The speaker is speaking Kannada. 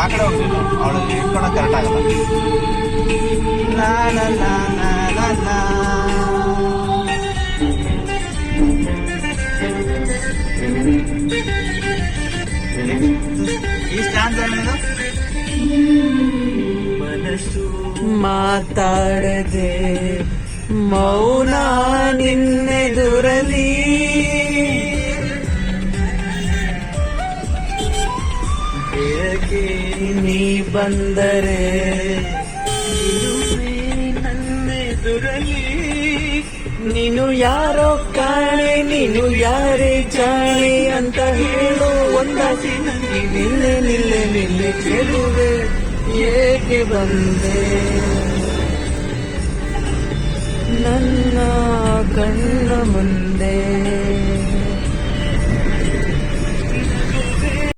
ಆ ಕಡೆ ಹೋಗ್ತಿಲ್ಲ, ಅವಳು ಇಟ್ಕೊಳಕ್ ಕರೆಕ್ಟ್ ಆಗಲ್ಲ. ಲಾ ಲಾ ಲಾ ಲಾ ಲಾ ಲಾ. ಈ ಸ್ಟ್ಯಾಂಡ್ ಮನಸ್ಸು ಮಾತಾಡದೆ ಮೌನ ನಿನ್ನೆದುರಲಿ ನೀ ಬಂದರೆ ನನ್ನೆದುರಲಿ ನೀನು ಯಾರೋ ಕಾಣೆ, ನೀನು ಯಾರೇ ಜಾಣೆ ಅಂತ ಹೇಳೋ ಒಂದಾಸಿ ನನಗೆ ನಿಲ್ಲೆ ನಿಲ್ಲೆ ನಿಲ್ಲೆ ಕೇಳುವೆ ಏಕೆ ಬಂದೆ ನನ್ನ ಕಣ್ಣ ಮುಂದೆ.